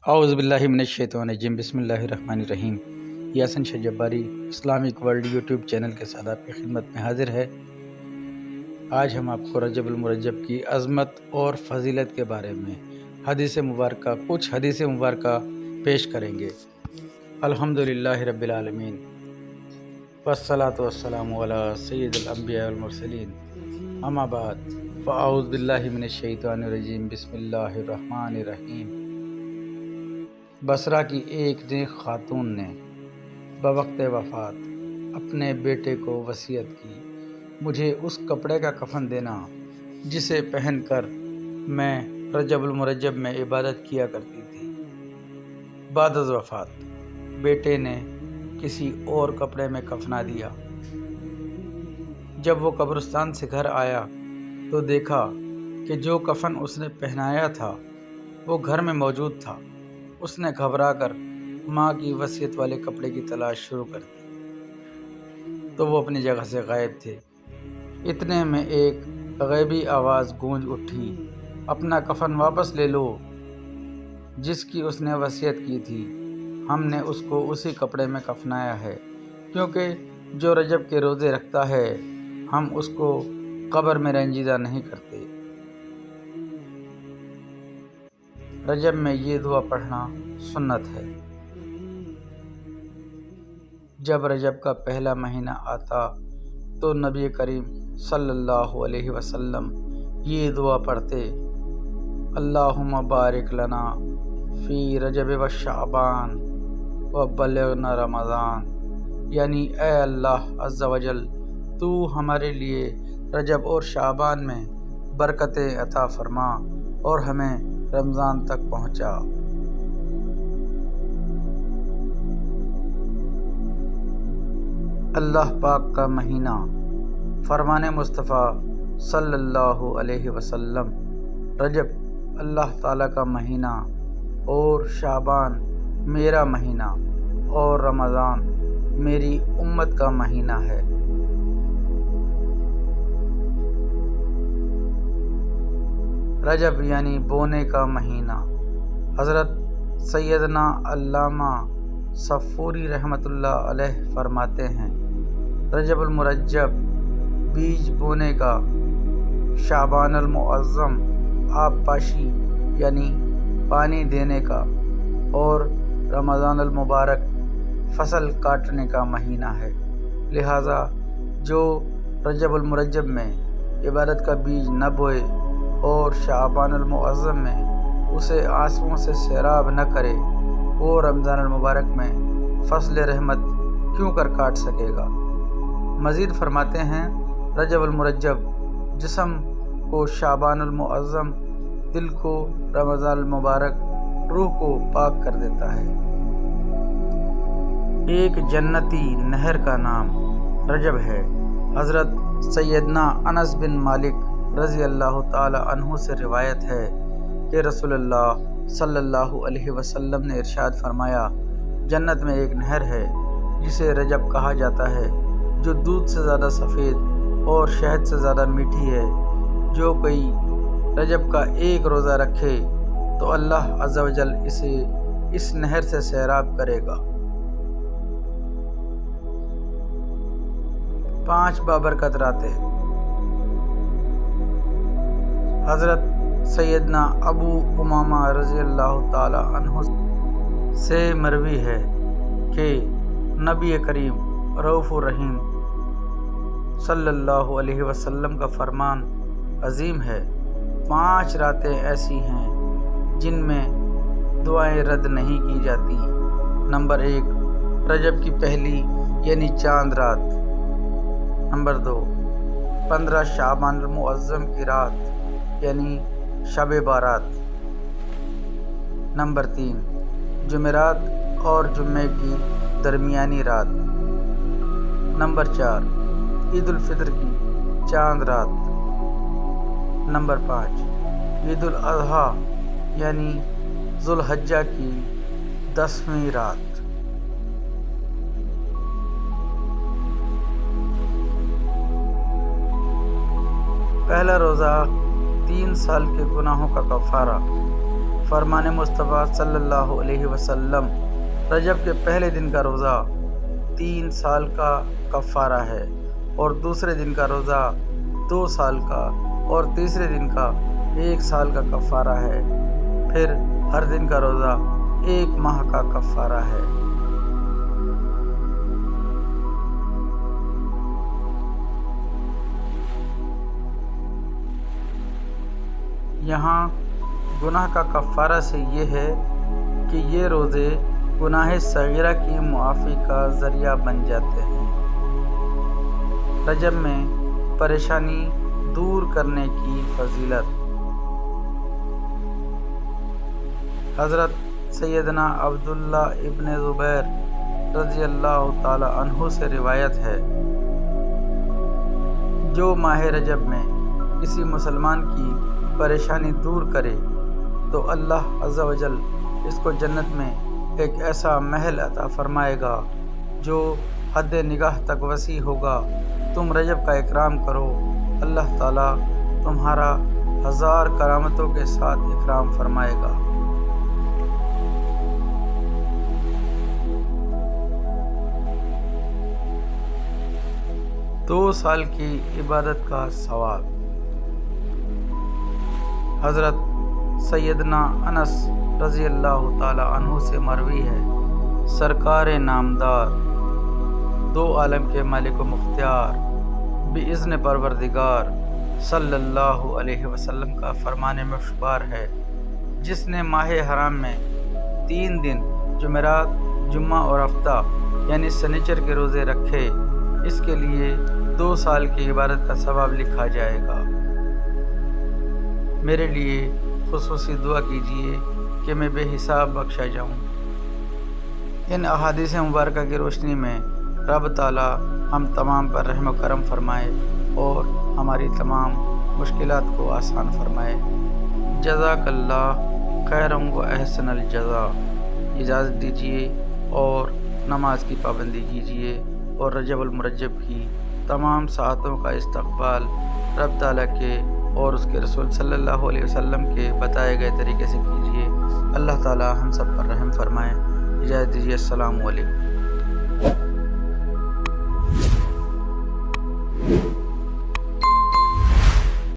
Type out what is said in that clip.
اعوذ باللہ من الشیطان الرجیم بسم اللہ الرحمن الرحیم۔ یاسین شاہ Jabbari Islamic world YouTube channel کے ساتھ آپ کی خدمت میں حاضر ہے۔ آج ہم آپ کو رجب المرجب کی عظمت اور فضیلت کے بارے میں کچھ حدیث مبارکہ پیش کریں گے۔ الحمدللہ رب العالمین والصلاة والسلام علی سید الانبیاء والمرسلین، اما بعد فاعوذ باللہ من الشیطان الرجیم بسم اللہ الرحمن الرحیم۔ بصرہ کی ایک نیک خاتون نے بوقت وفات اپنے بیٹے کو وصیت کی، مجھے اس کپڑے کا کفن دینا جسے پہن کر میں رجب المرجب میں عبادت کیا کرتی تھی۔ بعد از وفات بیٹے نے کسی اور کپڑے میں کفنا دیا۔ جب وہ قبرستان سے گھر آیا تو دیکھا کہ جو کفن اس نے پہنایا تھا وہ گھر میں موجود تھا۔ اس نے گھبرا کر ماں کی وصیت والے کپڑے کی تلاش شروع کر دی تو وہ اپنی جگہ سے غائب تھے۔ اتنے میں ایک غیبی آواز گونج اٹھی، اپنا کفن واپس لے لو جس کی اس نے وصیت کی تھی، ہم نے اس کو اسی کپڑے میں کفنایا ہے، کیونکہ جو رجب کے روزے رکھتا ہے ہم اس کو قبر میں رنجیدہ نہیں کرتے۔ رجب میں یہ دعا پڑھنا سنت ہے۔ جب رجب کا پہلا مہینہ آتا تو نبی کریم صلی اللہ علیہ وسلم یہ دعا پڑھتے، اللہم بارک لنا فی رجب و شعبان و بلغنا رمضان، یعنی اے اللہ عز و جل تو ہمارے لیے رجب اور شعبان میں برکتیں عطا فرما اور ہمیں رمضان تک پہنچا۔ اللہ پاک کا مہینہ، فرمان مصطفیٰ صلی اللہ علیہ وسلم، رجب اللہ تعالیٰ کا مہینہ اور شعبان میرا مہینہ اور رمضان میری امت کا مہینہ ہے۔ رجب یعنی بونے کا مہینہ۔ حضرت سیدنا علامہ صفوری رحمۃ اللہ علیہ فرماتے ہیں، رجب المرجب بیج بونے کا، شعبان المعظم آب پاشی یعنی پانی دینے کا، اور رمضان المبارک فصل کاٹنے کا مہینہ ہے۔ لہٰذا جو رجب المرجب میں عبادت کا بیج نہ بوئے اور شعبان المعظم میں اسے آنسوؤں سے سیراب نہ کرے، وہ رمضان المبارک میں فصل رحمت کیوں کر کاٹ سکے گا؟ مزید فرماتے ہیں، رجب المرجب جسم کو شعبان المعظم، دل کو رمضان المبارک، روح کو پاک کر دیتا ہے۔ ایک جنتی نہر کا نام رجب ہے۔ حضرت سیدنا انس بن مالک رضی اللہ تعالی عنہ سے روایت ہے کہ رسول اللہ صلی اللہ علیہ وسلم نے ارشاد فرمایا، جنت میں ایک نہر ہے جسے رجب کہا جاتا ہے، جو دودھ سے زیادہ سفید اور شہد سے زیادہ میٹھی ہے۔ جو کوئی رجب کا ایک روزہ رکھے تو اللہ عز و جل اسے اس نہر سے سیراب کرے گا۔ 5 بابرکت راتیں۔ حضرت سیدنا ابو امامہ رضی اللہ تعالی عنہ سے مروی ہے کہ نبی کریم رؤوف الرحیم صلی اللہ علیہ وسلم کا فرمان عظیم ہے، 5 راتیں ایسی ہیں جن میں دعائیں رد نہیں کی جاتی۔ نمبر 1، رجب کی پہلی یعنی چاند رات۔ نمبر 2، 15 شعبان المعظم کی رات یعنی شب بارات۔ نمبر 3، جمعرات اور جمعے کی درمیانی رات۔ نمبر 4، عید الفطر کی چاند رات۔ نمبر 5، عید الاضحیٰ یعنی ذوالحجہ کی 10ویں رات۔ پہلا روزہ 3 سال کے گناہوں کا کفارہ۔ فرمان مصطفیٰ صلی اللہ علیہ وسلم، رجب کے پہلے دن کا روزہ 3 سال کا کفارہ ہے، اور دوسرے دن کا روزہ 2 سال کا، اور تیسرے دن کا 1 سال کا کفارہ ہے، پھر ہر دن کا روزہ 1 ماہ کا کفارہ ہے۔ یہاں گناہ کا کفارہ سے یہ ہے کہ یہ روزے گناہ صغیرہ کی معافی کا ذریعہ بن جاتے ہیں۔ رجب میں پریشانی دور کرنے کی فضیلت۔ حضرت سیدنا عبداللہ ابن زبیر رضی اللہ تعالی عنہ سے روایت ہے، جو ماہ رجب میں کسی مسلمان کی پریشانی دور کرے تو اللہ عز و جل اس کو جنت میں ایک ایسا محل عطا فرمائے گا جو حد نگاہ تک وسیع ہوگا۔ تم رجب کا اکرام کرو، اللہ تعالیٰ تمہارا 1000 کرامتوں کے ساتھ اکرام فرمائے گا۔ دو سال کی عبادت کا ثواب۔ حضرت سیدنا انس رضی اللہ تعالی عنہ سے مروی ہے، سرکار نامدار، دو عالم کے مالک و مختار، بإذن پروردگار صلی اللہ علیہ وسلم کا فرمان مشبار ہے، جس نے ماہ حرام میں 3 دن جمعرات، جمعہ اور ہفتہ یعنی سنیچر کے روزے رکھے، اس کے لیے 2 سال کی عبادت کا ثواب لکھا جائے گا۔ میرے لیے خصوصی دعا کیجیے کہ میں بے حساب بخشا جاؤں۔ ان احادیث مبارکہ کی روشنی میں رب تعالی ہم تمام پر رحم و کرم فرمائے اور ہماری تمام مشکلات کو آسان فرمائے۔ جزاک اللہ خیرا و احسن الجزا۔ اجازت دیجیے اور نماز کی پابندی کیجیے اور رجب المرجب کی تمام ساعتوں کا استقبال رب تعالیٰ کے اور اس کے رسول صلی اللہ علیہ وسلم کے بتائے گئے طریقے سے کیجیے۔ اللہ تعالیٰ ہم سب پر رحم فرمائے۔ اجازت دیجیے، السلام علیکم۔